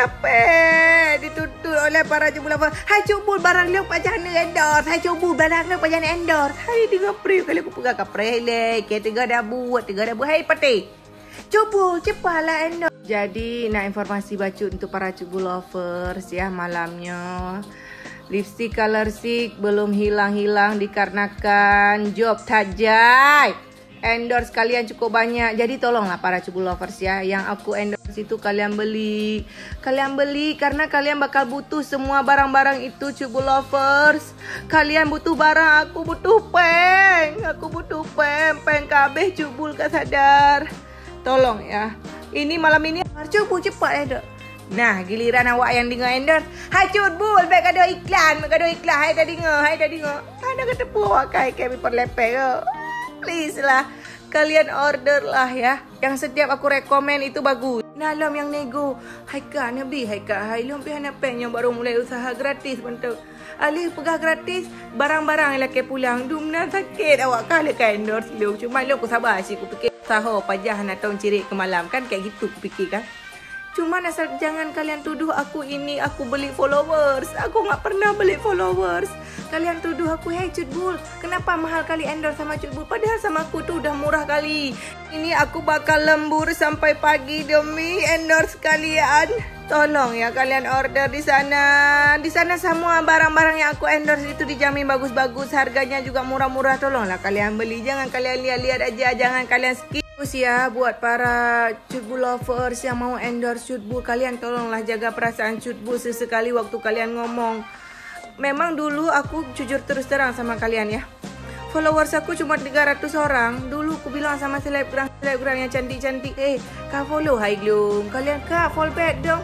capek dituntut oleh para jubul lover. Hai cubul barang lu pajana endorse. Hai cubul barang lu pajana endorse. Hai tiga pre kali aku pegang kapre le. Ke tiga dah buat. Hai pati. Cubul cepatlah endorse. Jadi nak informasi bacut untuk para cubul lovers ya malamnya. Lipstick color stick belum hilang-hilang dikarenakan job tajai. Endorse kalian cukup banyak. Jadi tolonglah para cubul lovers ya. Yang aku endorse itu kalian beli. Kalian beli karena kalian bakal butuh semua barang-barang itu cubul lovers. Kalian butuh barang, aku butuh peng. Aku butuh peng. Peng kabeh cubul kan sadar. Tolong ya. Ini malam ini cubul cepat ya dok. Nah, giliran awak yang dengar endorse. Hai cubul, baik ada iklan. Hai dah dengar. Ada kata puak kai kami perlepek ke. Please lah, kalian order lah ya. Yang setiap aku rekomen itu bagus. Nalom yang nego. Hai kak, Nabi. Hai kak, hai lom pihan apa yang baru mulai usaha gratis bentuk. Alih pegah gratis, barang-barang yang laki pulang. Dumna sakit awak kali ka endorse lu. Cuma lu aku sabar sih, aku fikir sahur pajah nak tong cirik ke malam. Kan kayak gitu aku fikir kan. Cuma asal jangan kalian tuduh aku ini aku beli followers. Aku nggak pernah beli followers. Kalian tuduh aku, hey cutbul, kenapa mahal kali endorse sama cutbul? Padahal sama aku tuh udah murah kali. Ini aku bakal lembur sampai pagi demi endorse kalian. Tolong ya kalian order di sana. Di sana semua barang-barang yang aku endorse itu dijamin bagus-bagus. Harganya juga murah-murah. Tolonglah kalian beli. Jangan kalian lihat-lihat aja. Jangan kalian skip. Terus ya buat para cutbul lovers yang mau endorse cutbul, kalian tolonglah jaga perasaan cutbul sesekali waktu kalian ngomong. Memang dulu aku jujur terus terang sama kalian ya. Followers aku cuma 300 orang. Dulu aku bilang sama selebgram yang cantik-cantik, kak follow Hai Glum. Kalian kak fall back dong.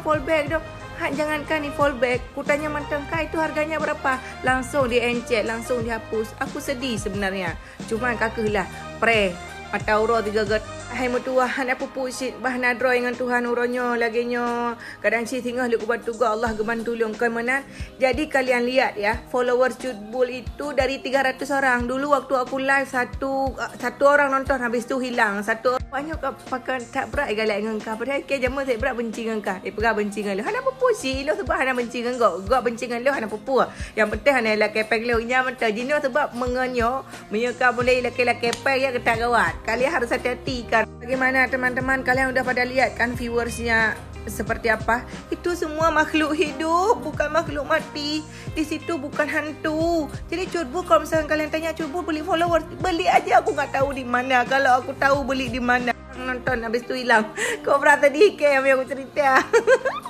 Jangankan ni fall back. Ku tanya mantan kak itu harganya berapa? Langsung di encet, langsung dihapus. Aku sedih sebenarnya. Cuma kakaklah pray. Mata uro tiga get. Hai mutuahan apa pusit bah nadro dengan Tuhan uronyo laginya. Kadang si tinggal lu bantu ga Allah gebantu lu kemenan. Jadi kalian lihat ya, followers cutbul itu dari 300 orang. Dulu waktu aku live satu orang nonton habis tu hilang. Satu banyak pakai tak berat galak dengan kau. Padahal ke jamu saya berat benci dengan kau. Pegah benci dengan lu. Hana apa pusit lu sebab hana benci dengan kau. Gak benci dengan lu hana apa. Yang penting hana la kepek lu nya mentah jino sebab mengenyo menyeka boleh la kepek ya ketak gawat. Kalian harus hati-hati kan. Bagaimana teman-teman, kalian udah pada lihat kan viewersnya seperti apa? Itu semua makhluk hidup, bukan makhluk mati. Di situ bukan hantu. Jadi cutbul kalau misalnya kalian tanya cutbul beli followers, beli aja. Aku nggak tahu di mana. Kalau aku tahu beli di mana, nonton habis tu hilang. Kau berata di yang aku cerita.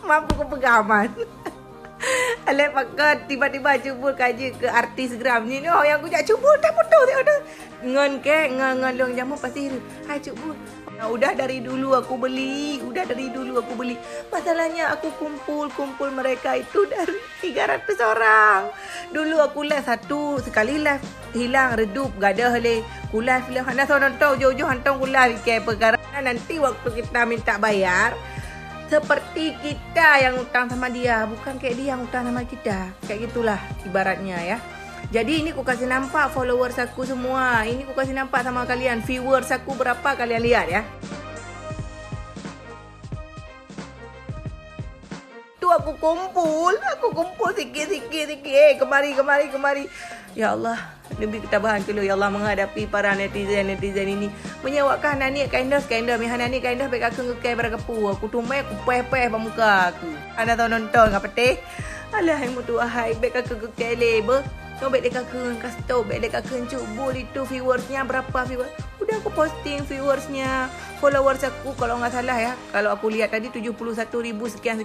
Mampu kau pegaman. Alek pakai tiba-tiba cubul kaji ke artis gram ni. Oh yang aku cak cubul tak putus ada. Ngan long jamu pasti. Hai cubul. Udah dari dulu aku beli. Masalahnya aku kumpul mereka itu dari 300 orang. Dulu aku live satu sekali live hilang redup gadah le. Ku live hana nonton jauh-jauh hantong ku live ke perkara nanti waktu kita minta bayar. Seperti kita yang utang sama dia, bukan kayak dia yang utang sama kita. Kayak gitulah ibaratnya ya. Jadi ini aku kasih nampak followers aku semua. Ini aku kasih nampak sama kalian. Viewers aku berapa kalian lihat ya. Itu aku kumpul sikit-sikit. Kemari. Ya Allah, lebih kita bahan dulu ya Allah menghadapi para netizen ini. Menyewakkan nani endorse mihan nani endorse baik aku ngekai berkepu. Aku tumai aku peh muka aku. Anda tahu nonton apa teh? Alah mutu ahai baik aku ngekai label. Kau baik dekat kasih tahu baik dekat cubul itu viewersnya berapa viewers. Udah aku posting viewersnya, followers aku kalau nggak salah ya. Kalau aku lihat tadi 71,000 sekian.